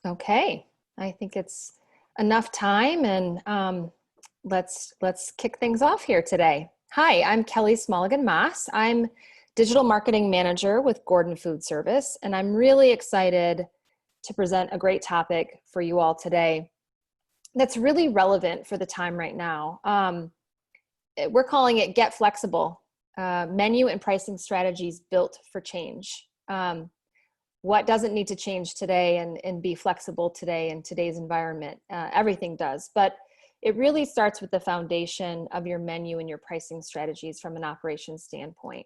Okay, I think it's enough time, and let's kick things off here today. Hi, I'm Kelly Smallegan-Mass. I'm Digital Marketing Manager with Gordon Food Service, and I'm really excited to present a great topic for you all today that's really relevant for the time right now. We're calling it Get Flexible, Menu and Pricing Strategies Built for Change. What doesn't need to change today and be flexible today in today's environment? Everything does, but it really starts with the foundation of your menu and your pricing strategies from an operations standpoint.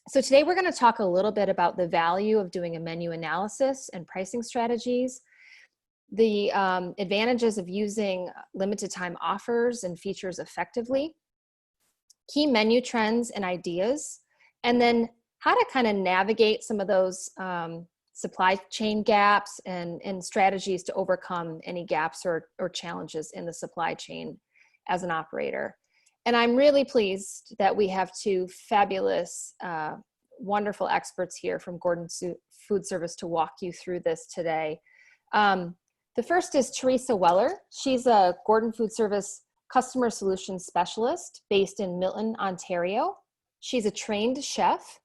So today we're going to talk a little bit about the value of doing a menu analysis and pricing strategies, the advantages of using limited time offers and features effectively, key menu trends and ideas, and then how to kind of navigate some of those supply chain gaps and strategies to overcome any gaps or challenges in the supply chain as an operator. And I'm really pleased that we have two fabulous, wonderful experts here from Gordon Food Service to walk you through this today. The first is Teresa Weller. She's a Gordon Food Service Customer Solutions Specialist based in Milton, Ontario. She's a trained chef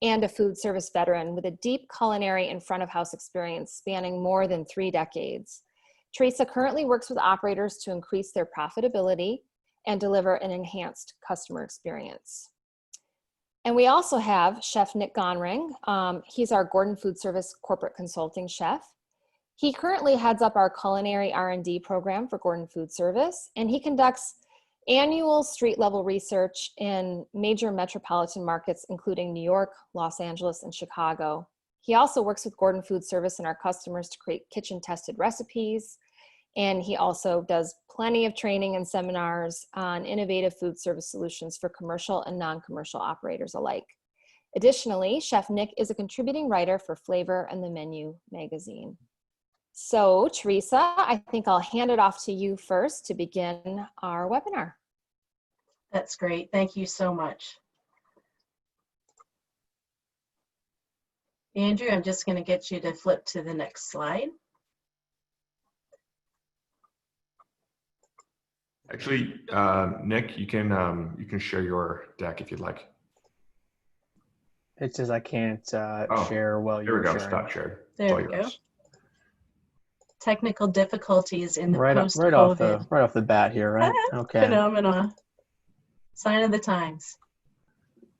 and a food service veteran with a deep culinary and front of house experience spanning more than 3 decades. Teresa currently works with operators to increase their profitability and deliver an enhanced customer experience. And we also have Chef Nick Gonring. He's our Gordon Food Service Corporate Consulting Chef. He currently heads up our culinary R&D program for Gordon Food Service, and he conducts annual street level research in major metropolitan markets, including New York, Los Angeles, and Chicago. He also works with Gordon Food Service and our customers to create kitchen tested recipes. And he also does plenty of training and seminars on innovative food service solutions for commercial and non-commercial operators alike. Additionally, Chef Nick is a contributing writer for Flavor and the Menu magazine. So, Teresa, I think I'll hand it off to you first to begin our webinar. That's great. Thank you so much. Andrew, I'm just going to get you to flip to the next slide. Actually, Nick, you can share your deck if you'd like. It says I can't share while you're sharing. There we go. Stop share. There we go. Technical difficulties in the post-COVID. Right off the bat here, right? Okay. Phenomena. Sign of the times.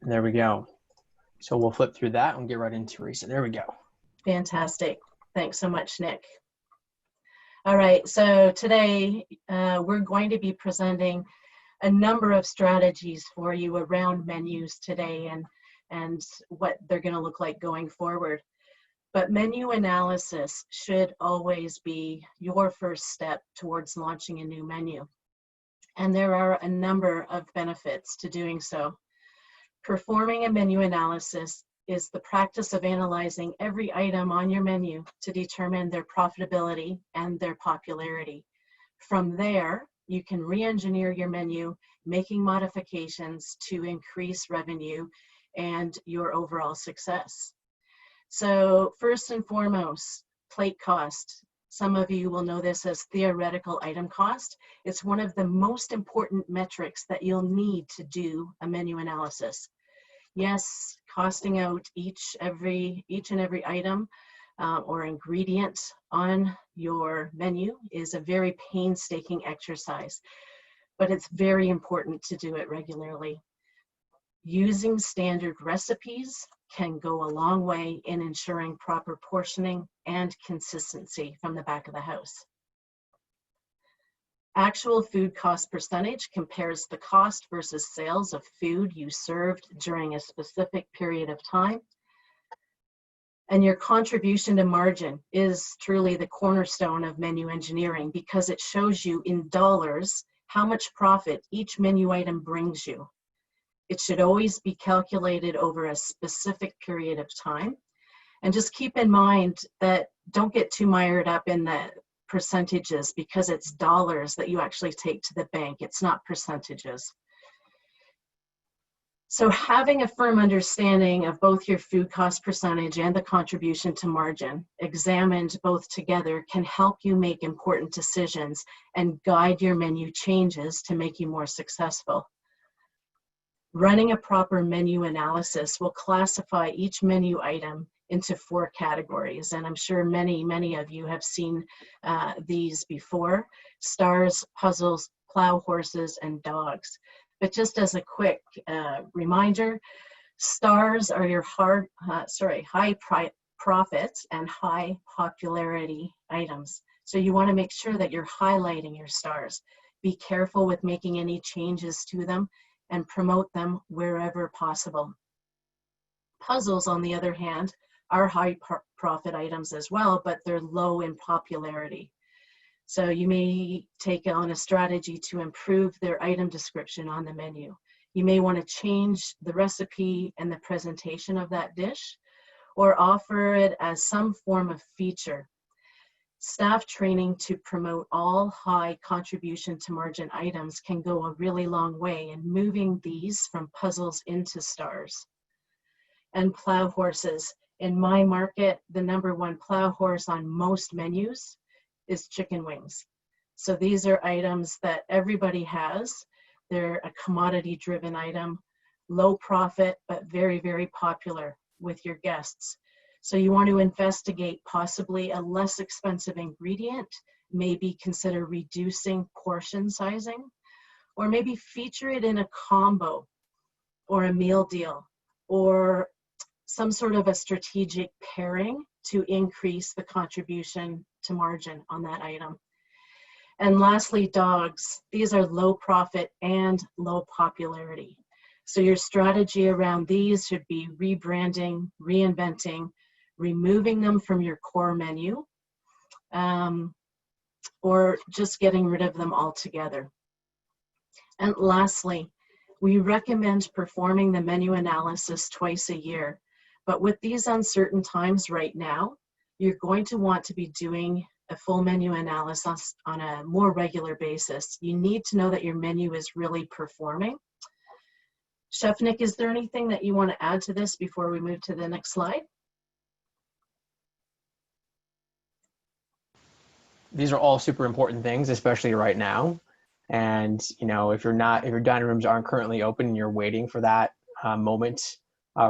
There we go. So we'll flip through that and get right into Teresa. There we go. Fantastic. Thanks so much, Nick. All right, so today we're going to be presenting a number of strategies for you around menus today and what they're going to look like going forward. But menu analysis should always be your first step towards launching a new menu. And there are a number of benefits to doing so. Performing a menu analysis is the practice of analyzing every item on your menu to determine their profitability and their popularity. From there, you can re-engineer your menu, making modifications to increase revenue and your overall success. So first and foremost, plate cost. Some of you will know this as theoretical item cost. It's one of the most important metrics that you'll need to do a menu analysis. Yes, costing out each and every item or ingredient on your menu is a very painstaking exercise, but it's very important to do it regularly. Using standard recipes can go a long way in ensuring proper portioning and consistency from the back of the house. Actual food cost percentage compares the cost versus sales of food you served during a specific period of time. And your contribution to margin is truly the cornerstone of menu engineering because it shows you in dollars how much profit each menu item brings you. It should always be calculated over a specific period of time. And just keep in mind that don't get too mired up in the percentages because it's dollars that you actually take to the bank. It's not percentages. So having a firm understanding of both your food cost percentage and the contribution to margin, examined both together, can help you make important decisions and guide your menu changes to make you more successful. Running a proper menu analysis will classify each menu item into 4 categories, and I'm sure many of you have seen these before: stars, puzzles, plow horses, and dogs. But just as a quick reminder, stars are your high profit and high popularity items. So you want to make sure that you're highlighting your stars. Be careful with making any changes to them and promote them wherever possible. Puzzles, on the other hand, are high profit items as well, but they're low in popularity. So you may take on a strategy to improve their item description on the menu. You may want to change the recipe and the presentation of that dish, or offer it as some form of feature. Staff training to promote all high contribution to margin items can go a really long way in moving these from puzzles into stars. And plow horses. In my market, the #1 plow horse on most menus is chicken wings. So these are items that everybody has. They're a commodity-driven item, low profit, but very popular with your guests. So you want to investigate possibly a less expensive ingredient, maybe consider reducing portion sizing, or maybe feature it in a combo or a meal deal, or some sort of a strategic pairing to increase the contribution to margin on that item. And lastly, dogs. These are low profit and low popularity. So your strategy around these should be rebranding, reinventing, removing them from your core menu, or just getting rid of them altogether. And lastly, we recommend performing the menu analysis twice a year. But with these uncertain times right now, you're going to want to be doing a full menu analysis on a more regular basis. You need to know that your menu is really performing. Chef Nick, is there anything that you want to add to this before we move to the next slide? These are all super important things, especially right now. And if your dining rooms aren't currently open and you're waiting for that moment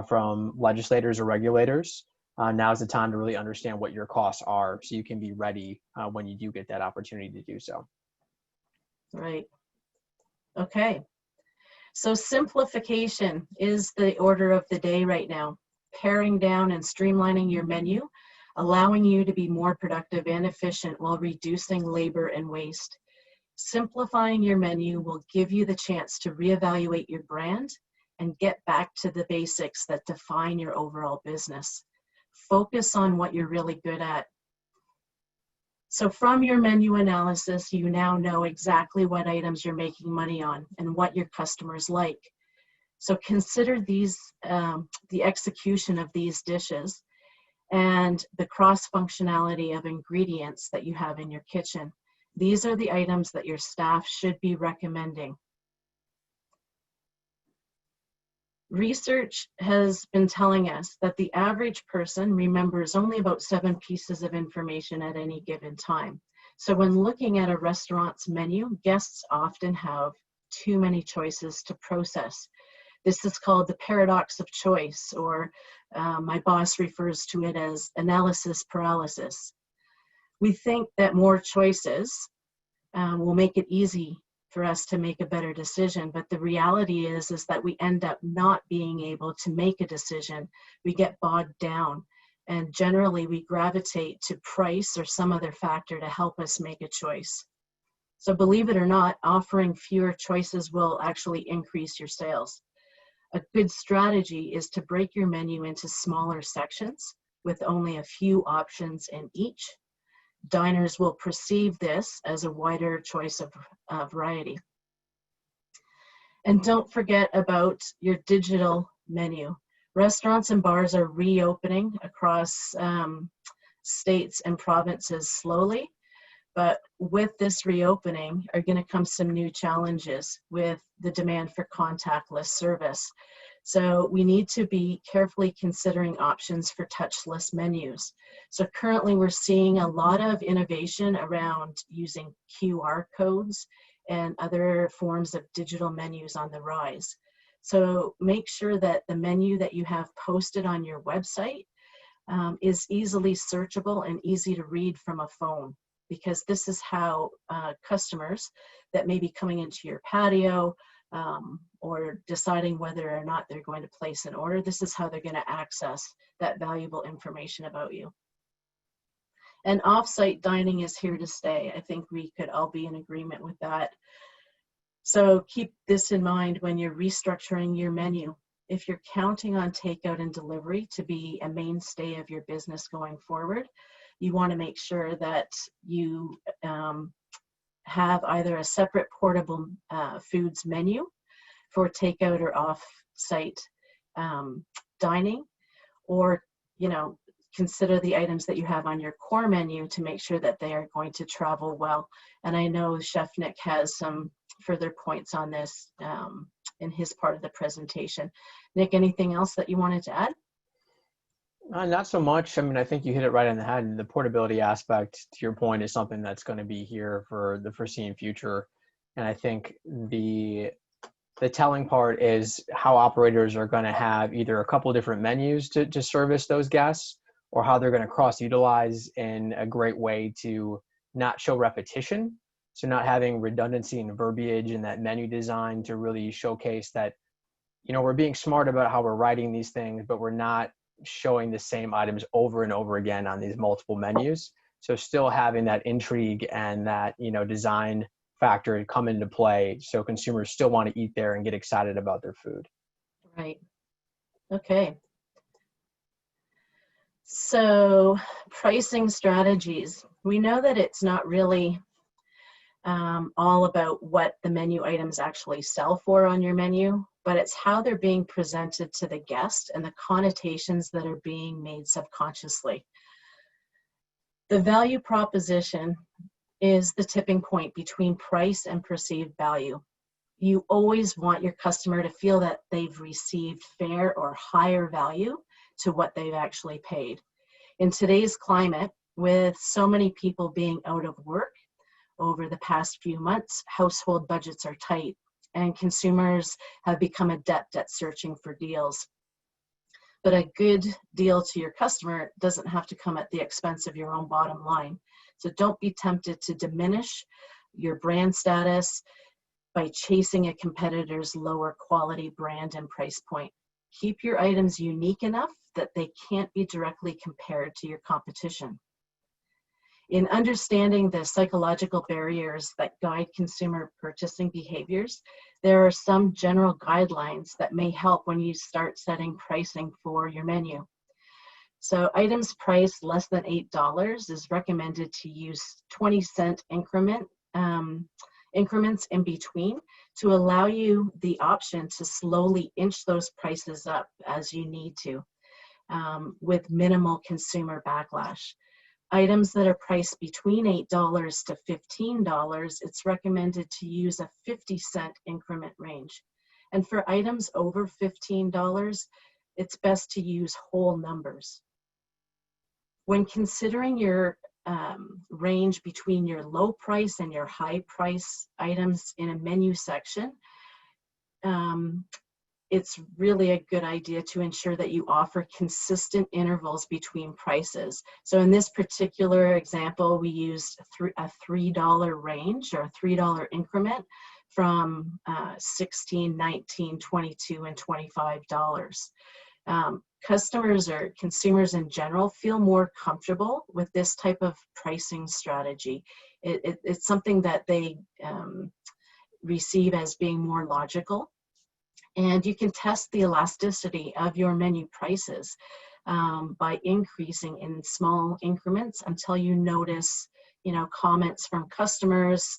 from legislators or regulators, now's the time to really understand what your costs are so you can be ready when you do get that opportunity to do so. Right. Okay. So simplification is the order of the day right now. Paring down and streamlining your menu, allowing you to be more productive and efficient while reducing labor and waste. Simplifying your menu will give you the chance to reevaluate your brand and get back to the basics that define your overall business. Focus on what you're really good at. So from your menu analysis, you now know exactly what items you're making money on and what your customers like. So consider these, the execution of these dishes and the cross-functionality of ingredients that you have in your kitchen. These are the items that your staff should be recommending. Research has been telling us that the average person remembers only about 7 pieces of information at any given time. So when looking at a restaurant's menu, guests often have too many choices to process. This is called the paradox of choice, or my boss refers to it as analysis paralysis. We think that more choices will make it easy for us to make a better decision, but the reality is that we end up not being able to make a decision. We get bogged down, and generally we gravitate to price or some other factor to help us make a choice. So believe it or not, offering fewer choices will actually increase your sales. A good strategy is to break your menu into smaller sections with only a few options in each. Diners will perceive this as a wider choice of variety. And don't forget about your digital menu. Restaurants and bars are reopening across states and provinces slowly, but with this reopening are going to come some new challenges with the demand for contactless service. So we need to be carefully considering options for touchless menus. So currently we're seeing a lot of innovation around using QR codes and other forms of digital menus on the rise. So make sure that the menu that you have posted on your website is easily searchable and easy to read from a phone, because this is how customers that may be coming into your patio or deciding whether or not they're going to place an order, this is how they're going to access that valuable information about you. And off-site dining is here to stay. I think we could all be in agreement with that. So keep this in mind when you're restructuring your menu. If you're counting on takeout and delivery to be a mainstay of your business going forward, you want to make sure that you have either a separate portable foods menu for takeout or off-site dining, or consider the items that you have on your core menu to make sure that they are going to travel well. And I know Chef Nick has some further points on this in his part of the presentation. Nick, anything else that you wanted to add? Not so much. I mean, I think you hit it right on the head. The portability aspect, to your point, is something that's going to be here for the foreseen future. And I think the telling part is how operators are going to have either a couple different menus to service those guests, or how they're going to cross-utilize in a great way to not show repetition. So not having redundancy in verbiage in that menu design to really showcase that, we're being smart about how we're writing these things, but we're not showing the same items over and over again on these multiple menus. So still having that intrigue and that, design factor come into play, so consumers still want to eat there and get excited about their food. Right. Okay. So pricing strategies. We know that it's not really all about what the menu items actually sell for on your menu, but it's how they're being presented to the guest and the connotations that are being made subconsciously. The value proposition is the tipping point between price and perceived value. You always want your customer to feel that they've received fair or higher value to what they've actually paid. In today's climate, with so many people being out of work over the past few months, household budgets are tight and consumers have become adept at searching for deals. But a good deal to your customer doesn't have to come at the expense of your own bottom line. So don't be tempted to diminish your brand status by chasing a competitor's lower quality brand and price point. Keep your items unique enough that they can't be directly compared to your competition. In understanding the psychological barriers that guide consumer purchasing behaviors, there are some general guidelines that may help when you start setting pricing for your menu. So items priced less than $8 is recommended to use 20-cent increments in between to allow you the option to slowly inch those prices up as you need to, with minimal consumer backlash. Items that are priced between $8 to $15, it's recommended to use a 50-cent increment range. And for items over $15, it's best to use whole numbers. When considering your range between your low price and your high price items in a menu section, it's really a good idea to ensure that you offer consistent intervals between prices. So in this particular example, we used a $3 range, or a $3 increment from $16, $19, $22, and $25. Customers or consumers in general feel more comfortable with this type of pricing strategy. It's something that they receive as being more logical. And you can test the elasticity of your menu prices by increasing in small increments until you notice, comments from customers,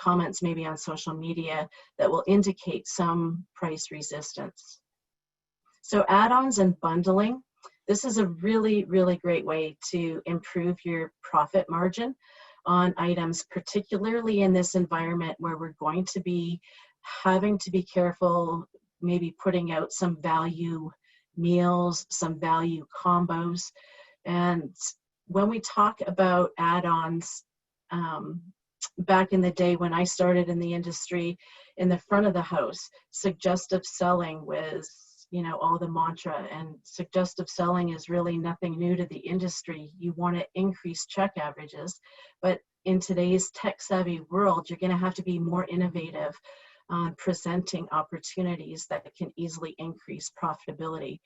comments maybe on social media that will indicate some price resistance. So add-ons and bundling, this is a really, really great way to improve your profit margin on items, particularly in this environment where we're going to be having to be careful maybe putting out some value meals, some value combos. And when we talk about add-ons, back in the day when I started in the industry, in the front of the house, suggestive selling was, you know, all the mantra, and suggestive selling is really nothing new to the industry. You want to increase check averages, but in today's tech-savvy world, you're going to have to be more innovative on presenting opportunities that can easily increase profitability.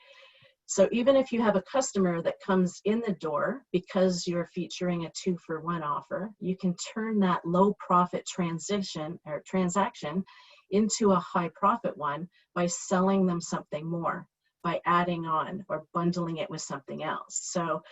So even if you have a customer that comes in the door because you're featuring a 2-for-1 offer, you can turn that low profit transaction into a high profit one by selling them something more, by adding on or bundling it with something else. So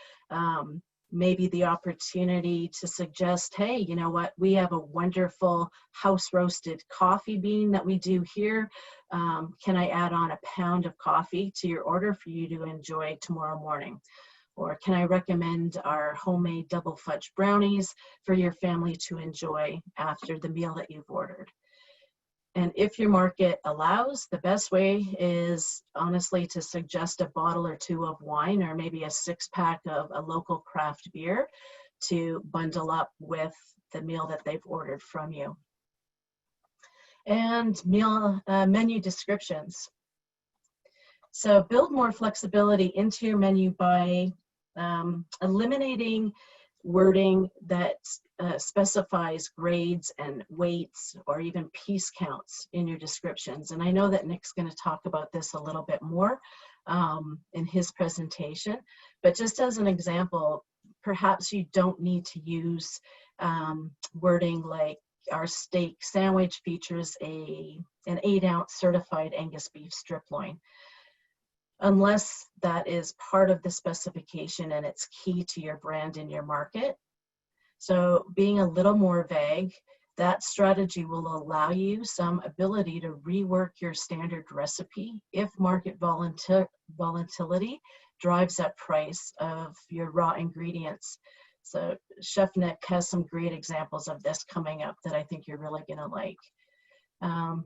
maybe the opportunity to suggest, hey, you know what, we have a wonderful house roasted coffee bean that we do here. Can I add on a pound of coffee to your order for you to enjoy tomorrow morning? Or can I recommend our homemade double fudge brownies for your family to enjoy after the meal that you've ordered? And if your market allows, the best way is honestly to suggest a bottle or 2 of wine, or maybe a 6-pack of a local craft beer to bundle up with the meal that they've ordered from you. And meal menu descriptions. So build more flexibility into your menu by eliminating wording that specifies grades and weights or even piece counts in your descriptions. And I know that Nick's going to talk about this a little bit more in his presentation, but just as an example, perhaps you don't need to use wording like our steak sandwich features an 8-ounce certified Angus beef strip loin, unless that is part of the specification and it's key to your brand in your market. So being a little more vague, that strategy will allow you some ability to rework your standard recipe if market volatility drives up price of your raw ingredients. So Chef Nick has some great examples of this coming up that I think you're really gonna like.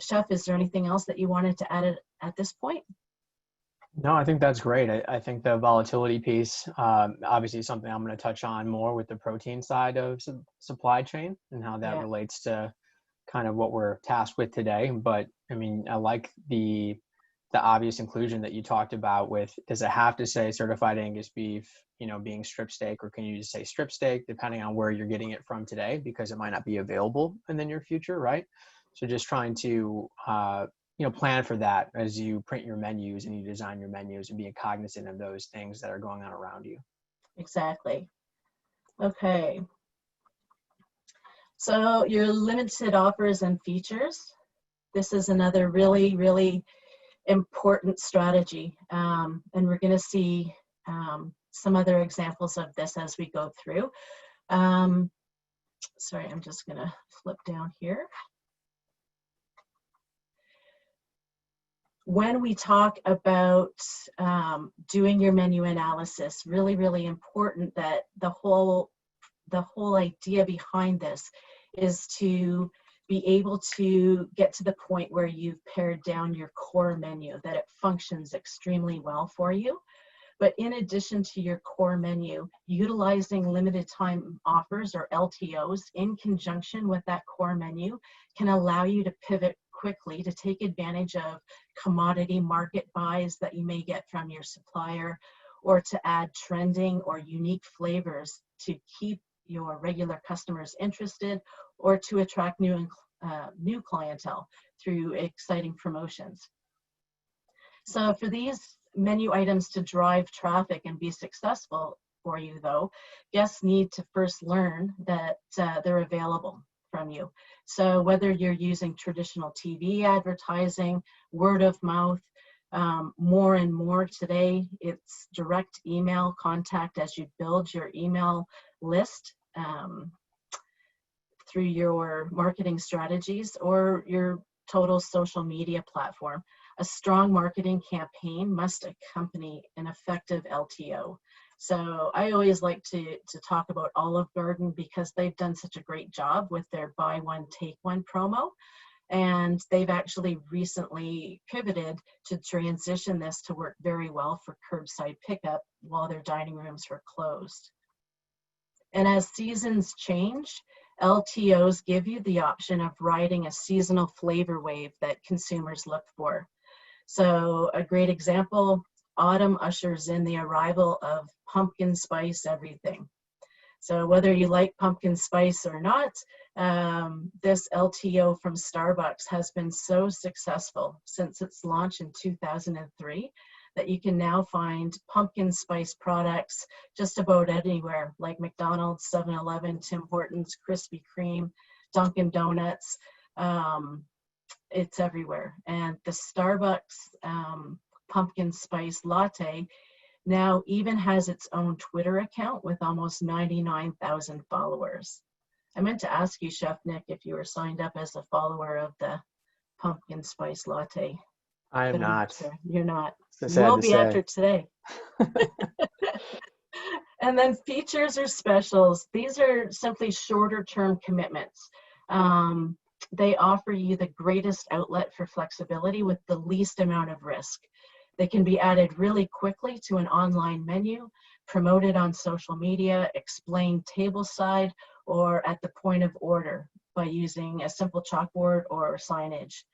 Chef, is there anything else that you wanted to add at this point? No, I think that's great. I think the volatility piece, obviously is something I'm going to touch on more with the protein side of supply chain and how that relates to kind of what we're tasked with today. But I mean, I like the obvious inclusion that you talked about with, does it have to say certified Angus beef, you know, being strip steak, or can you just say strip steak depending on where you're getting it from today, because it might not be available in the near future, right? So just trying to, you know, plan for that as you print your menus and you design your menus, and being cognizant of those things that are going on around you. Exactly. Okay. So your limited offers and features. This is another really, really important strategy. And we're going to see some other examples of this as we go through. Sorry, I'm just going to flip down here. When we talk about doing your menu analysis, really, really important that the whole idea behind this is to be able to get to the point where you've pared down your core menu, that it functions extremely well for you. But in addition to your core menu, utilizing limited time offers or LTOs in conjunction with that core menu can allow you to pivot quickly to take advantage of commodity market buys that you may get from your supplier, or to add trending or unique flavors to keep your regular customers interested, or to attract new clientele through exciting promotions. So for these menu items to drive traffic and be successful for you, though, guests need to first learn that they're available from you. So whether you're using traditional TV advertising, word of mouth, more and more today, it's direct email contact as you build your email list through your marketing strategies or your total social media platform. A strong marketing campaign must accompany an effective LTO. So I always like to talk about Olive Garden because they've done such a great job with their buy one, take one promo. And they've actually recently pivoted to transition this to work very well for curbside pickup while their dining rooms were closed. And as seasons change, LTOs give you the option of riding a seasonal flavor wave that consumers look for. So a great example, autumn ushers in the arrival of pumpkin spice everything. So whether you like pumpkin spice or not, this LTO from Starbucks has been so successful since its launch in 2003 that you can now find pumpkin spice products just about anywhere, like McDonald's, 7-Eleven, Tim Hortons, Krispy Kreme, Dunkin' Donuts. It's everywhere. And the Starbucks pumpkin spice latte now even has its own Twitter account with almost 99,000 followers. I meant to ask you, Chef Nick, if you were signed up as a follower of the pumpkin spice latte. I am not. You're not. So You sad will to be say. after today. And then features or specials. These are simply shorter term commitments. They offer you the greatest outlet for flexibility with the least amount of risk. They can be added really quickly to an online menu, promoted on social media, explained tableside, or at the point of order by using a simple chalkboard or signage.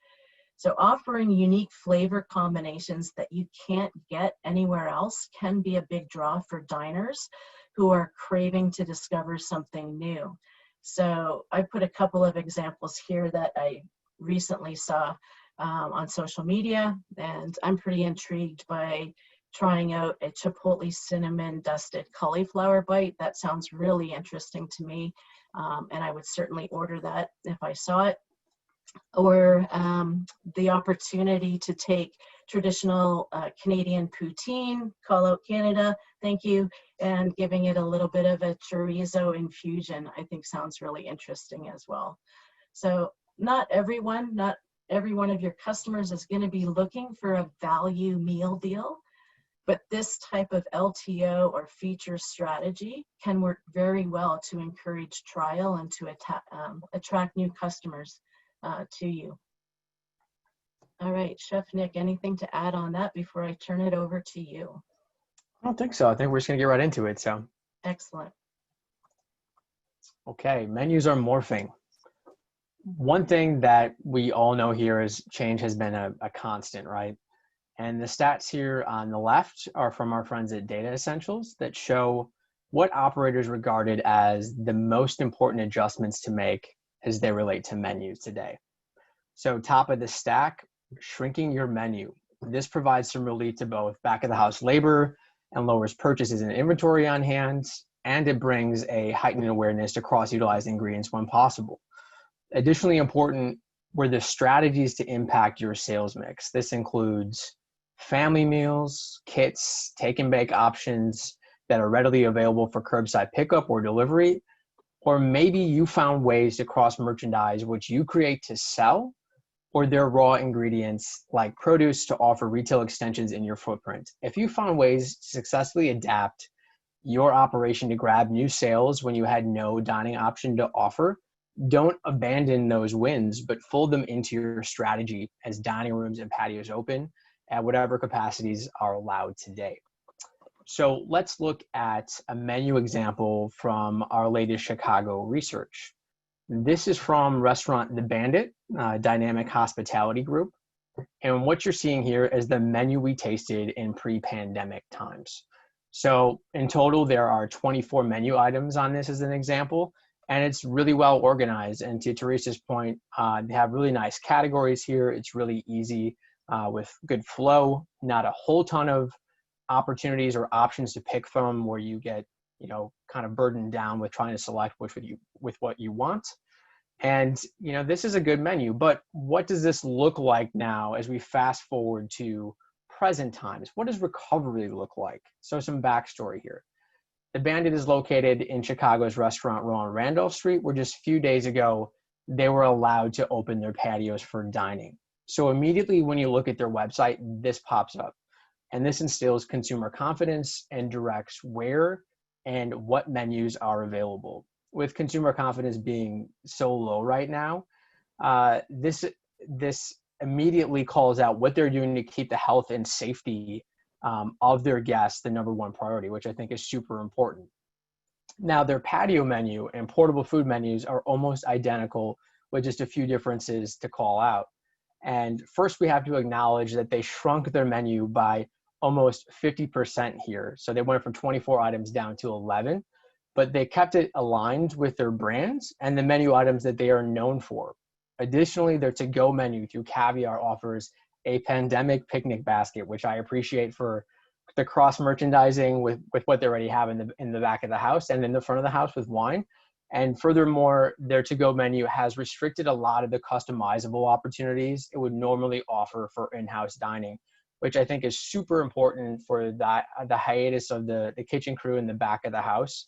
So offering unique flavor combinations that you can't get anywhere else can be a big draw for diners who are craving to discover something new. So I put a couple of examples here that I recently saw on social media, and I'm pretty intrigued by trying out a chipotle cinnamon dusted cauliflower bite. That sounds really interesting to me, and I would certainly order that if I saw it. Or the opportunity to take traditional Canadian poutine, call out Canada, thank you, and giving it a little bit of a chorizo infusion, I think sounds really interesting as well. So not every one of your customers is going to be looking for a value meal deal, but this type of LTO or feature strategy can work very well to encourage trial and to attract new customers to you. All right, Chef Nick, anything to add on that before I turn it over to you? I don't think so. I think we're just going to get right into it. So, Excellent. okay, menus are morphing. One thing that we all know here is change has been a constant, right? And the stats here on the left are from our friends at Data Essentials that show what operators regarded as the most important adjustments to make as they relate to menus today. So top of the stack, shrinking your menu. This provides some relief to both back of the house labor and lowers purchases and inventory on hand, and it brings a heightened awareness to cross-utilize ingredients when possible. Additionally important were the strategies to impact your sales mix. This includes family meals, kits, take and bake options that are readily available for curbside pickup or delivery, or maybe you found ways to cross-merchandise what you create to sell or their raw ingredients like produce to offer retail extensions in your footprint. If you found ways to successfully adapt your operation to grab new sales when you had no dining option to offer, don't abandon those wins, but fold them into your strategy as dining rooms and patios open at whatever capacities are allowed today. So let's look at a menu example from our latest Chicago research. This is from restaurant The Bandit, Dynamic Hospitality Group. And what you're seeing here is the menu we tasted in pre-pandemic times. So in total, there are 24 menu items on this as an example, and it's really well organized. And to Teresa's point, they have really nice categories here. It's really easy with good flow, not a whole ton of opportunities or options to pick from where you get, kind of burdened down with trying to select with what you want. And, this is a good menu, but what does this look like now as we fast forward to present times? What does recovery look like? So some backstory here. The Bandit is located in Chicago's Restaurant Row on Randolph Street, where just a few days ago, they were allowed to open their patios for dining. So immediately when you look at their website, this pops up. And this instills consumer confidence and directs where and what menus are available. With consumer confidence being so low right now, this this immediately calls out what they're doing to keep the health and safety of their guests the number one priority, which I think is super important. Now, their patio menu and portable food menus are almost identical with just a few differences to call out. And first, we have to acknowledge that they shrunk their menu by almost 50% here. So they went from 24 items down to 11, but they kept it aligned with their brands and the menu items that they are known for. Additionally, their to-go menu through Caviar offers a pandemic picnic basket, which I appreciate for the cross-merchandising with what they already have in the back of the house and in the front of the house with wine. And furthermore, their to-go menu has restricted a lot of the customizable opportunities it would normally offer for in-house dining, which I think is super important for the hiatus of the kitchen crew in the back of the house.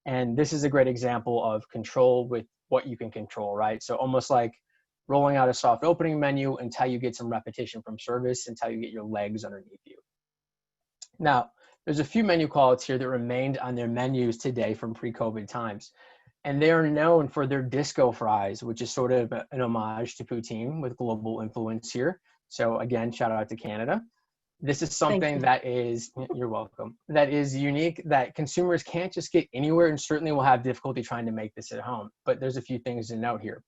And this is a great example of control with what you can control, right? So almost like rolling out a soft opening menu until you get some repetition from service, until you get your legs underneath you. Now, there's a few menu callouts here that remained on their menus today from pre-COVID times. And they are known for their disco fries, which is sort of an homage to poutine with global influence here. So again, shout out to Canada. This is something that is, you're welcome, that is unique, that consumers can't just get anywhere and certainly will have difficulty trying to make this at home. But there's a few things to note here.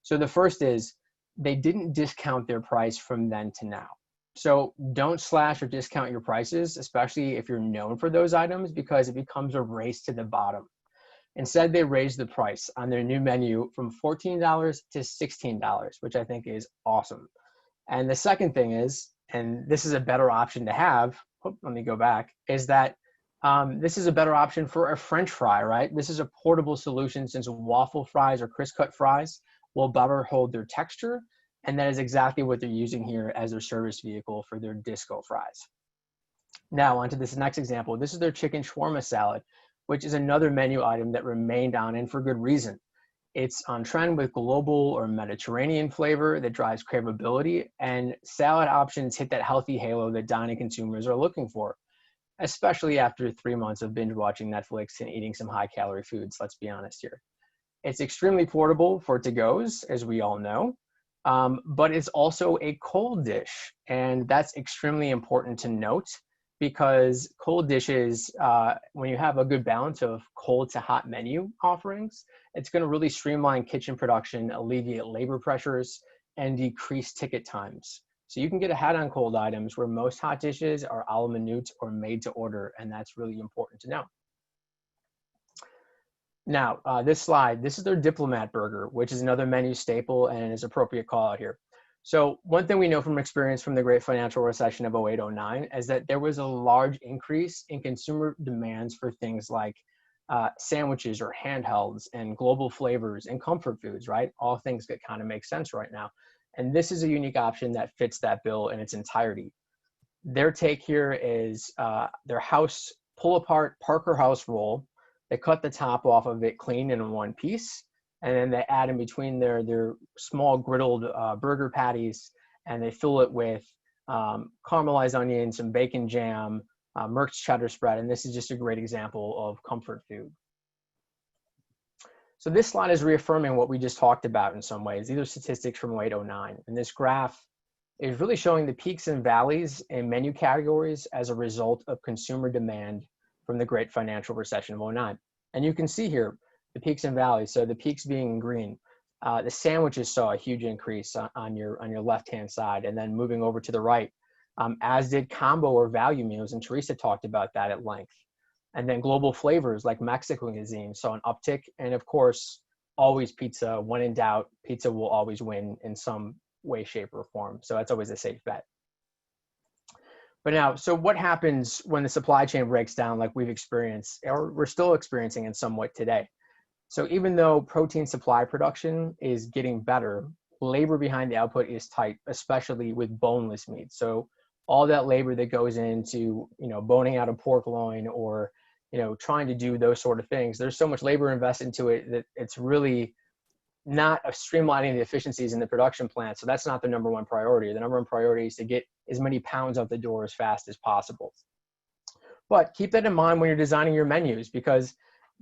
So the first is they didn't discount their price from then to now. So don't slash or discount your prices, especially if you're known for those items, because it becomes a race to the bottom. Instead, they raised the price on their new menu from $14 to $16, which I think is awesome. And the second thing is, and this is a better option to have, let me go back, is that this is a better option for a French fry, right? This is a portable solution since waffle fries or crisp cut fries will better hold their texture. And that is exactly what they're using here as their service vehicle for their disco fries. Now, onto this next example. This is their chicken shawarma salad, which is another menu item that remained on, and for good reason. It's on trend with global or Mediterranean flavor that drives craveability, and salad options hit that healthy halo that dining consumers are looking for, especially after 3 months of binge watching Netflix and eating some high calorie foods, let's be honest here. It's extremely portable for to-goes, as we all know, but it's also a cold dish, and that's extremely important to note, because cold dishes, when you have a good balance of cold to hot menu offerings, it's going to really streamline kitchen production, alleviate labor pressures, and decrease ticket times. So you can get ahead on cold items where most hot dishes are a la minute or made to order, and that's really important to know. Now, this slide, this is their Diplomat Burger, which is another menu staple and is appropriate call out here. So one thing we know from experience from the great financial recession of 08-09 is that there was a large increase in consumer demands for things like sandwiches or handhelds and global flavors and comfort foods, right? All things that kind of make sense right now. And this is a unique option that fits that bill in its entirety. Their take here is their house pull-apart Parker House roll. They cut the top off of it clean in one piece. And then they add in between their small griddled burger patties, and they fill it with caramelized onions, some bacon jam, Merck's cheddar spread, and this is just a great example of comfort food. So this slide is reaffirming what we just talked about in some ways. These are statistics from 08-09, and this graph is really showing the peaks and valleys in menu categories as a result of consumer demand from the great financial recession of 09. And you can see here the peaks and valleys. So the peaks being in green, the sandwiches saw a huge increase on your left-hand side, and then moving over to the right, as did combo or value meals, and Teresa talked about that at length. And then global flavors like Mexican cuisine saw an uptick, and of course, always pizza. When in doubt, pizza will always win in some way, shape, or form. So that's always a safe bet. But now, so what happens when the supply chain breaks down like we've experienced, or we're still experiencing in somewhat today? So even though protein supply production is getting better, labor behind the output is tight, especially with boneless meat. So all that labor that goes into, boning out a pork loin or, trying to do those sort of things, there's so much labor invested into it that it's really not streamlining the efficiencies in the production plant. So that's not the number one priority. The number one priority is to get as many pounds out the door as fast as possible. But keep that in mind when you're designing your menus, because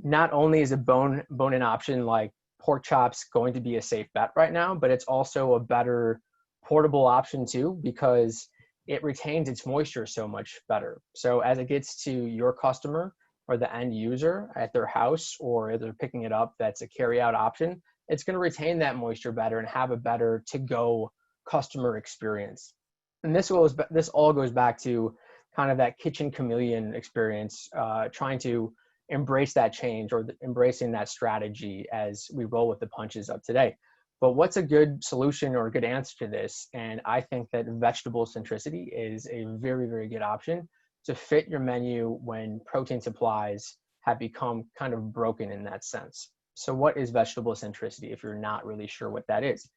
not only is a bone-in option like pork chops going to be a safe bet right now, but it's also a better portable option too, because it retains its moisture so much better. So as it gets to your customer or the end user at their house, or if they're picking it up, that's a carry out option, it's going to retain that moisture better and have a better to-go customer experience. And this all goes back to kind of that kitchen chameleon experience, trying to embrace that change, or embracing that strategy as we roll with the punches of today. But what's a good solution or a good answer to this? And I think that vegetable centricity is a very, very good option to fit your menu when protein supplies have become kind of broken in that sense. So what is vegetable centricity if you're not really sure what that is?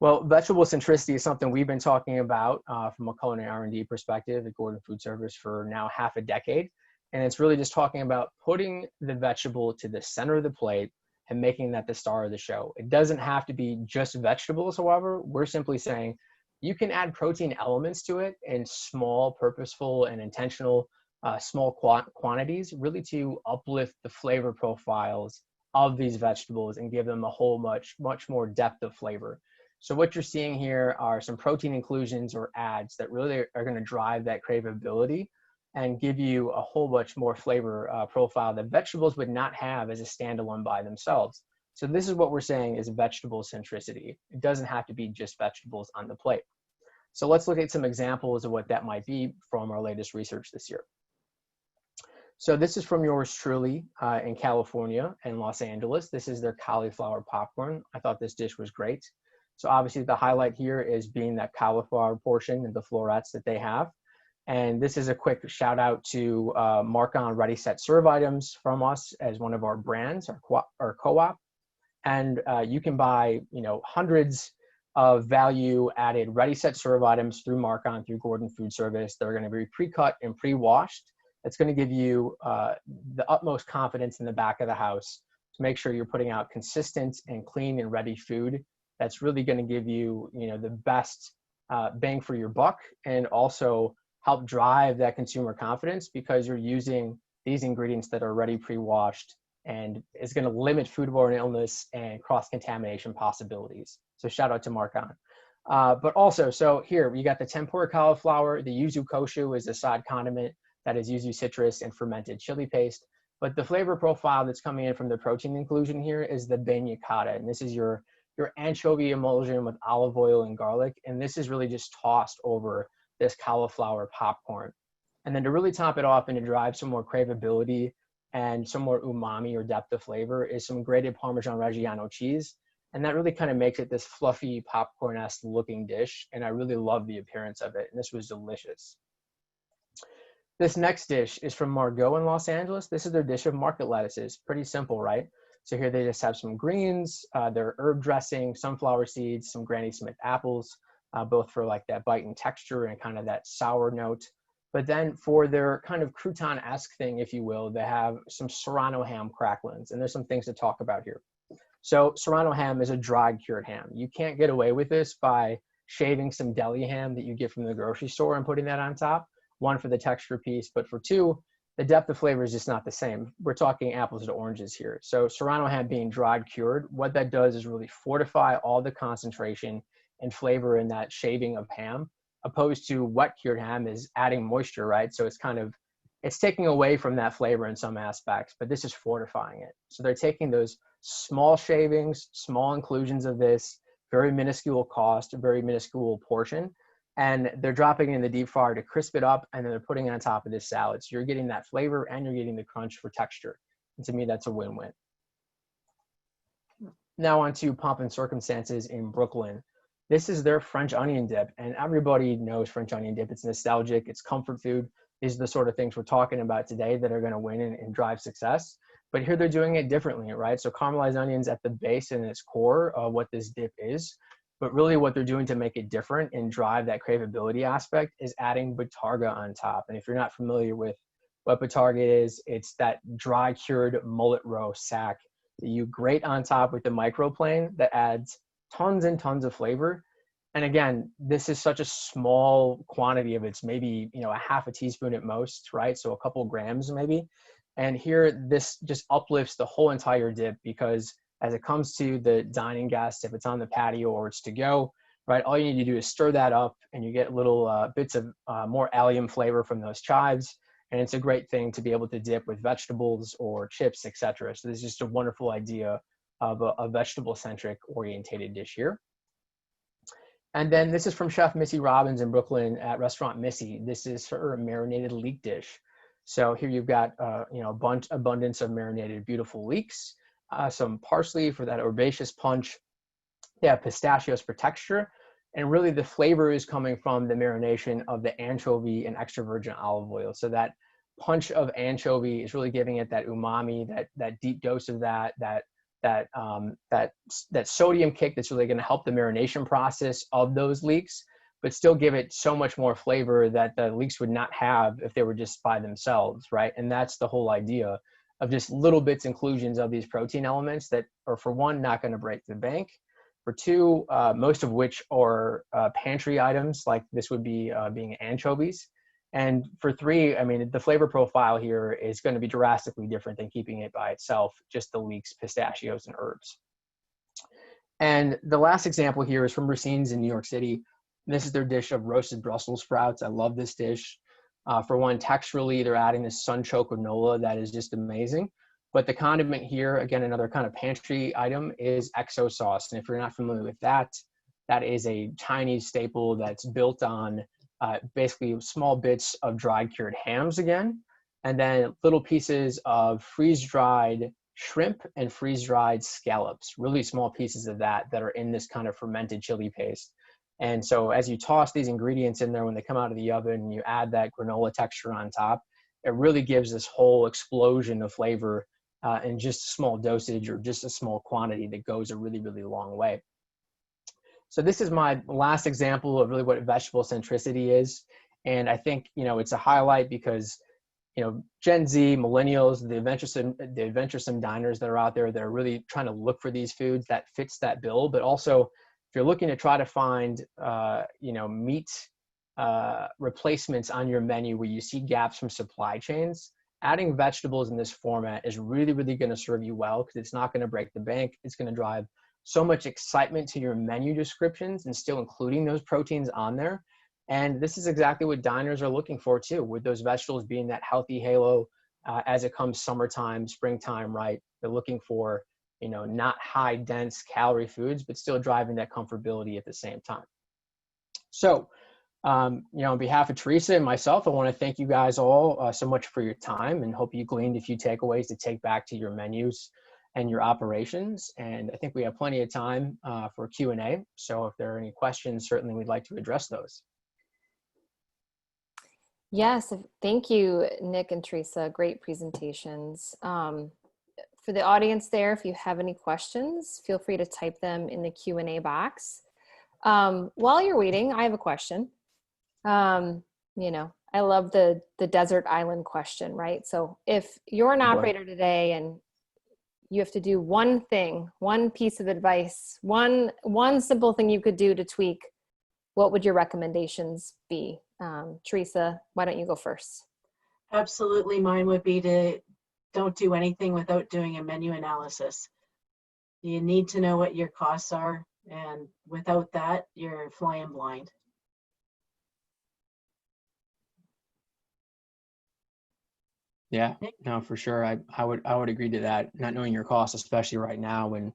Well, vegetable centricity is something we've been talking about from a culinary R&D perspective at Gordon Food Service for now half a decade. And it's really just talking about putting the vegetable to the center of the plate and making that the star of the show. It doesn't have to be just vegetables, however. We're simply saying you can add protein elements to it in small, purposeful, and intentional small quantities, really to uplift the flavor profiles of these vegetables and give them a whole much more depth of flavor. So what you're seeing here are some protein inclusions or adds that really are going to drive that craveability and give you a whole bunch more flavor profile that vegetables would not have as a standalone by themselves. So this is what we're saying is vegetable centricity. It doesn't have to be just vegetables on the plate. So let's look at some examples of what that might be from our latest research this year. So this is from yours truly in California and Los Angeles. This is their cauliflower popcorn. I thought this dish was great. So obviously the highlight here is being that cauliflower portion and the florets that they have. And this is a quick shout out to Mark On Ready Set Serve items from us as one of our brands, our co-op. And you can buy, hundreds of value added Ready Set Serve items through Mark On, through Gordon Food Service. They're going to be pre-cut and pre-washed. It's going to give you the utmost confidence in the back of the house to make sure you're putting out consistent and clean and ready food that's really going to give you, the best bang for your buck, and also help drive that consumer confidence because you're using these ingredients that are already pre-washed, and it's going to limit foodborne illness and cross-contamination possibilities. So shout out to Mark On. But also, so here you got the tempura cauliflower. The yuzu koshu is a side condiment that is yuzu citrus and fermented chili paste. But the flavor profile that's coming in from the protein inclusion here is the beignacata, and this is your anchovy emulsion with olive oil and garlic, and this is really just tossed over this cauliflower popcorn. And then to really top it off and to drive some more craveability and some more umami or depth of flavor is some grated Parmesan Reggiano cheese. And that really kind of makes it this fluffy popcorn-esque looking dish. And I really love the appearance of it. And this was delicious. This next dish is from Margot in Los Angeles. This is their dish of market lettuces. Pretty simple, right? So here they just have some greens, their herb dressing, sunflower seeds, some Granny Smith apples, both for like that bite and texture and kind of that sour note. But then for their kind of crouton-esque thing, if you will, they have some Serrano ham cracklings. And there's some things to talk about here. So Serrano ham is a dried cured ham. You can't get away with this by shaving some deli ham that you get from the grocery store and putting that on top. One, for the texture piece, but for two, the depth of flavor is just not the same. We're talking apples to oranges here. So Serrano ham being dried cured, what that does is really fortify all the concentration and flavor in that shaving of ham, opposed to wet cured ham is adding moisture, right? So it's taking away from that flavor in some aspects, but this is fortifying it. So they're taking those small shavings, small inclusions of this, very minuscule cost, a very minuscule portion, and they're dropping it in the deep fryer to crisp it up, and then they're putting it on top of this salad. So you're getting that flavor and you're getting the crunch for texture. And to me, that's a win-win. Now on to Pomp and Circumstances in Brooklyn. This is their French onion dip, and everybody knows French onion dip. It's nostalgic, it's comfort food. These are the sort of things we're talking about today that are going to win and drive success. But here they're doing it differently, right? So caramelized onions at the base and its core of what this dip is. But really what they're doing to make it different and drive that craveability aspect is adding boutarga on top. And if you're not familiar with what boutarga is, it's that dry cured mullet roe sack that you grate on top with the microplane that adds tons and tons of flavor. And again, this is such a small quantity of it's maybe, a half a teaspoon at most, right? So a couple grams maybe. And here this just uplifts the whole entire dip because as it comes to the dining guest, if it's on the patio or it's to go, right? All you need to do is stir that up and you get little bits of more allium flavor from those chives. And it's a great thing to be able to dip with vegetables or chips, etc. So this is just a wonderful idea of a vegetable-centric orientated dish here. And then this is from Chef Missy Robbins in Brooklyn at Restaurant Missy. This is her marinated leek dish. So here you've got you know, abundance of marinated beautiful leeks, some parsley for that herbaceous punch. They have pistachios for texture, and really the flavor is coming from the marination of the anchovy and extra virgin olive oil. So that punch of anchovy is really giving it that umami, that deep dose of that sodium kick that's really going to help the marination process of those leeks, but still give it so much more flavor that the leeks would not have if they were just by themselves, right? And that's the whole idea of just little bits inclusions of these protein elements that are, for one, not going to break the bank, for two, most of which are pantry items, like this would be being anchovies. And for three, I mean, the flavor profile here is going to be drastically different than keeping it by itself, just the leeks, pistachios, and herbs. And the last example here is from Racine's in New York City. This is their dish of roasted Brussels sprouts. I love this dish. For one, texturally, they're adding this sunchoke granola that is just amazing. But the condiment here, again, another kind of pantry item, is XO sauce. And if you're not familiar with that, that is a Chinese staple that's built on basically small bits of dried cured hams again, and then little pieces of freeze-dried shrimp and freeze-dried scallops, really small pieces of that are in this kind of fermented chili paste. And so as you toss these ingredients in there, when they come out of the oven and you add that granola texture on top, it really gives this whole explosion of flavor in just a small dosage or just a small quantity that goes a really, really long way. So this is my last example of really what vegetable centricity is. And I think, you know, it's a highlight because, you know, Gen Z, millennials, the adventuresome diners that are out there that are really trying to look for these foods that fits that bill. But also, if you're looking to try to find, you know, meat replacements on your menu where you see gaps from supply chains, adding vegetables in this format is really, really going to serve you well because it's not going to break the bank. It's going to drive so much excitement to your menu descriptions and still including those proteins on there. And this is exactly what diners are looking for too, with those vegetables being that healthy halo as it comes summertime, springtime, right? They're looking for, you know, not high dense calorie foods, but still driving that comfortability at the same time. So, you know, on behalf of Teresa and myself, I want to thank you guys all so much for your time and hope you gleaned a few takeaways to take back to your menus and your operations. And I think we have plenty of time for Q&A. So if there are any questions, certainly we'd like to address those. Yes, thank you, Nick and Teresa. Great presentations. For the audience there, if you have any questions, feel free to type them in the Q&A box. While you're waiting, I have a question. You know, I love the desert island question, right? So if you're an operator today and you have to do one thing, one piece of advice, one simple thing you could do to tweak, what would your recommendations be? Teresa, why don't you go first? Absolutely. Mine would be to don't do anything without doing a menu analysis. You need to know what your costs are, and without that, you're flying blind. Yeah, no, for sure. I would agree to that. Not knowing your costs, especially right now when,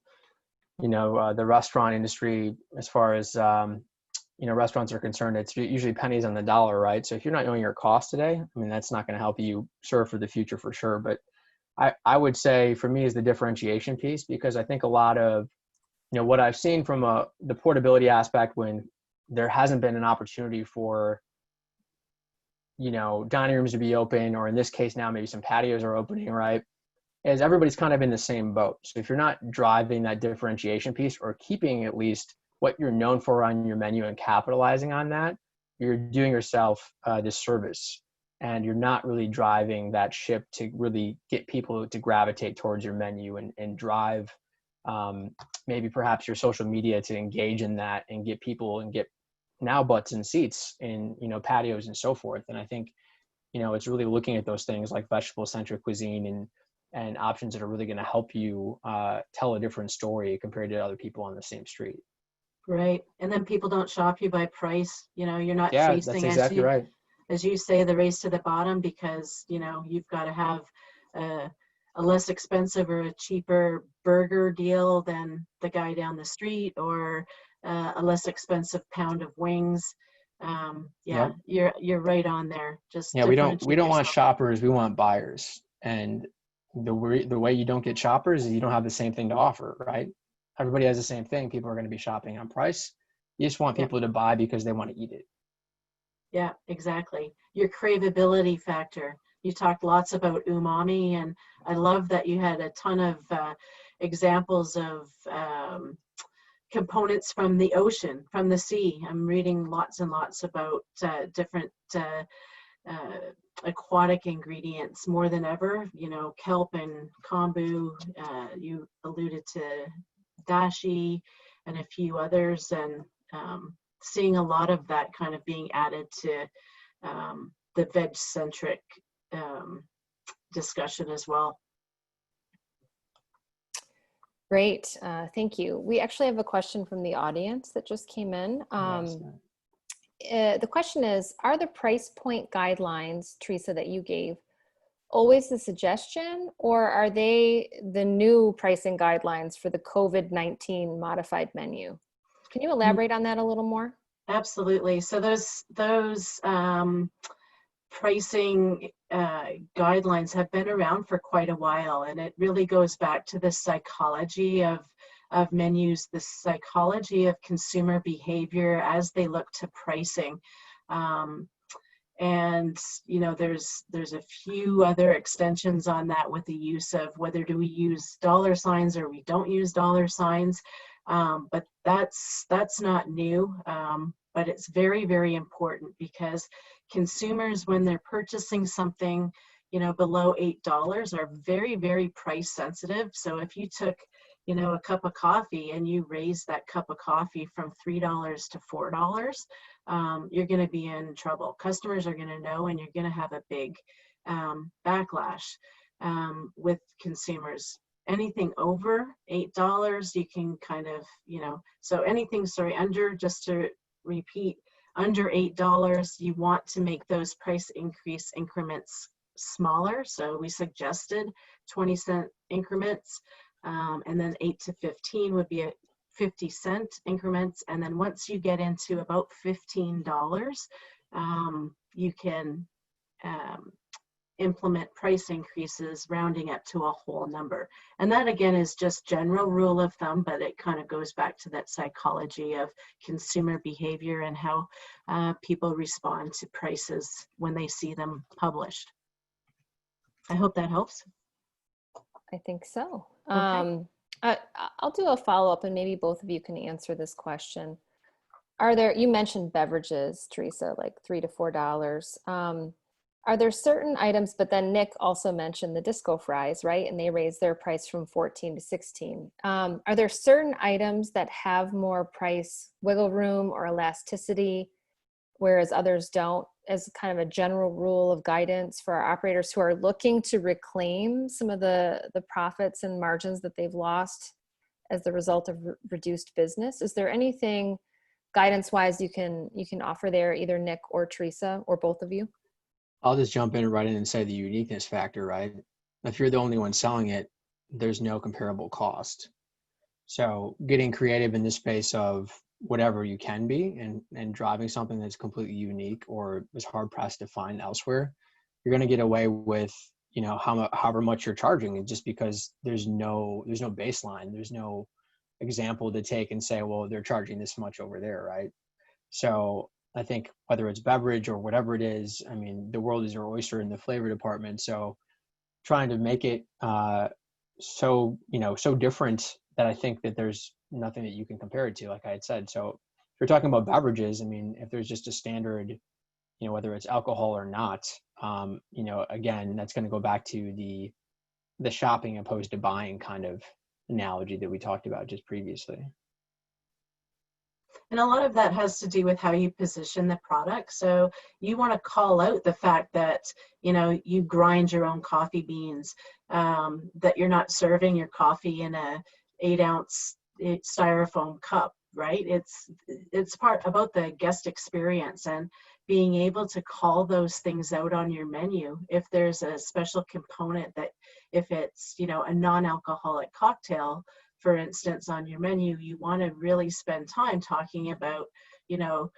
you know, the restaurant industry, as far as, you know, restaurants are concerned, it's usually pennies on the dollar, right? So if you're not knowing your costs today, I mean, that's not going to help you serve for the future for sure. But I would say for me is the differentiation piece, because I think a lot of, you know, what I've seen from the portability aspect when there hasn't been an opportunity for, you know, dining rooms to be open, or in this case now maybe some patios are opening, right, is everybody's kind of in the same boat. So if you're not driving that differentiation piece or keeping at least what you're known for on your menu and capitalizing on that, you're doing yourself a disservice, and you're not really driving that ship to really get people to gravitate towards your menu and drive maybe perhaps your social media to engage in that and get people and get now butts and seats in, you know, patios and so forth. And I think, you know, it's really looking at those things like vegetable centric cuisine and options that are really going to help you tell a different story compared to other people on the same street. Right. And then people don't shop you by price. You know, you're not Yeah, that's chasing, exactly right. as you say, the race to the bottom, because, you know, you've got to have a less expensive or a cheaper burger deal than the guy down the street, or a less expensive pound of wings. Yeah, Yep. you're right on there. Just Yeah, we don't differentiate want yourself. shoppers, we want buyers. And the way you don't get shoppers is you don't have the same thing to offer, right? Everybody has the same thing. People are going to be shopping on price. You just want Yeah. people to buy because they want to eat it. Yeah, exactly. Your craveability factor. You talked lots about umami, and I love that you had a ton of examples of components from the ocean, from the sea. I'm reading lots and lots about different aquatic ingredients more than ever. You know, kelp and kombu. You alluded to dashi and a few others, and seeing a lot of that kind of being added to the veg-centric discussion as well. Great, thank you. We actually have a question from the audience that just came in. The question is, are the price point guidelines, Teresa, that you gave, always the suggestion, or are they the new pricing guidelines for the COVID-19 modified menu? Can you elaborate on that a little more? Absolutely. So those pricing guidelines have been around for quite a while, and it really goes back to the psychology of menus, the psychology of consumer behavior as they look to pricing. And you know, there's a few other extensions on that with the use of whether do we use dollar signs or we don't use dollar signs. But that's not new, but it's very, very important, because consumers, when they're purchasing something, you know, below $8, are very, very price sensitive. So if you took, you know, a cup of coffee and you raise that cup of coffee from $3 to $4, you're going to be in trouble. Customers are going to know, and you're going to have a big backlash with consumers. Anything over $8, you can kind of, you know, so anything, sorry, under, just to repeat, under $8, you want to make those price increase increments smaller. So we suggested 20-cent increments, and then 8 to 15 would be a 50-cent increments. And then once you get into about $15, you can implement price increases rounding up to a whole number. And that again is just general rule of thumb, but it kind of goes back to that psychology of consumer behavior and how people respond to prices when they see them published. I hope that helps. I think so. Okay. I'll do a follow-up, and maybe both of you can answer this question. Are there, you mentioned beverages, Teresa, like $3 to $4. Are there certain items, but then Nick also mentioned the disco fries, right? And they raised their price from 14 to 16. Are there certain items that have more price wiggle room or elasticity, whereas others don't, as kind of a general rule of guidance for our operators who are looking to reclaim some of the profits and margins that they've lost as the result of reduced business? Is there anything guidance-wise you can offer there, either Nick or Teresa, or both of you? I'll just jump in right in and say the uniqueness factor, right? If you're the only one selling it, there's no comparable cost. So getting creative in the space of whatever you can be, and driving something that's completely unique or is hard pressed to find elsewhere, you're going to get away with, you know, however much you're charging, and just because there's no baseline, there's no example to take and say, well, they're charging this much over there, right? So I think whether it's beverage or whatever it is, I mean, the world is your oyster in the flavor department. So trying to make it so different that I think that there's nothing that you can compare it to, like I had said. So if you're talking about beverages, I mean, if there's just a standard, you know, whether it's alcohol or not, you know, again, that's going to go back to the shopping opposed to buying kind of analogy that we talked about just previously. And a lot of that has to do with how you position the product. So you want to call out the fact that, you know, you grind your own coffee beans, that you're not serving your coffee in a 8-ounce styrofoam cup, right? It's part about the guest experience and being able to call those things out on your menu. If there's a special component that, if it's, you know, a non-alcoholic cocktail, for instance, on your menu, you want to really spend time talking about, you know,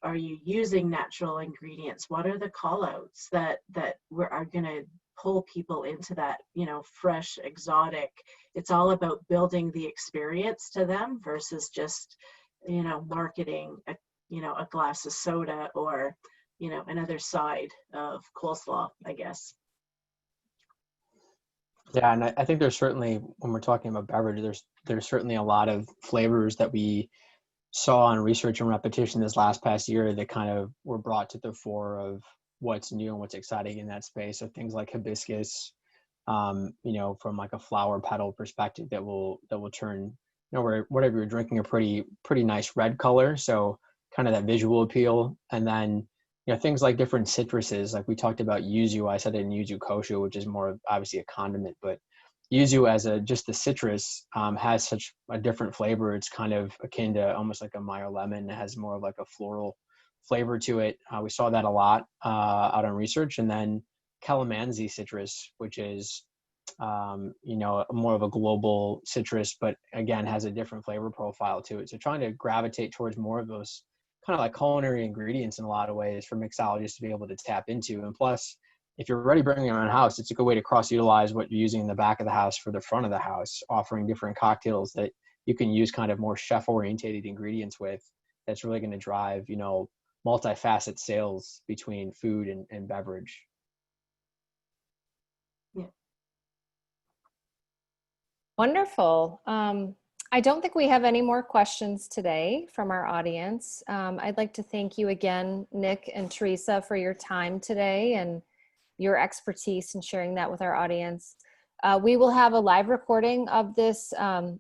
are you using natural ingredients? What are the call outs that are going to pull people into that, you know, fresh, exotic? It's all about building the experience to them versus just, you know, marketing a, you know, a glass of soda or, you know, another side of coleslaw, I guess. Yeah, and I think there's certainly, when we're talking about beverage, there's certainly a lot of flavors that we saw on research and repetition this last past year that kind of were brought to the fore of what's new and what's exciting in that space. So things like hibiscus, you know, from like a flower petal perspective, that will turn, you know, where whatever you're drinking, a pretty nice red color. So kind of that visual appeal. And then, you know, things like different citruses, like we talked about yuzu. I said in yuzu koshu, which is more obviously a condiment, but yuzu as just the citrus has such a different flavor. It's kind of akin to almost like a Meyer lemon. It has more of like a floral flavor to it. We saw that a lot out on research. And then calamansi citrus, which is, you know, more of a global citrus, but again, has a different flavor profile to it. So trying to gravitate towards more of those kind of like culinary ingredients in a lot of ways for mixologists to be able to tap into. And plus, if you're already bringing your own house, it's a good way to cross-utilize what you're using in the back of the house for the front of the house, offering different cocktails that you can use kind of more chef-orientated ingredients with. That's really going to drive, you know, multifaceted sales between food and beverage. Yeah. Wonderful. I don't think we have any more questions today from our audience. I'd like to thank you again, Nick and Teresa, for your time today and your expertise in sharing that with our audience. We will have a live recording of this, live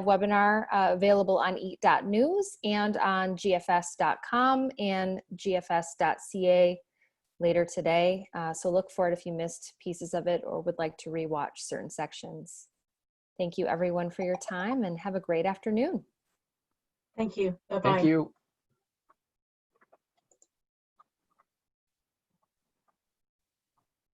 webinar available on EAT.NEWS and on gfs.com and gfs.ca later today. So look for it if you missed pieces of it or would like to rewatch certain sections. Thank you everyone for your time and have a great afternoon. Thank you. Bye-bye. Thank you.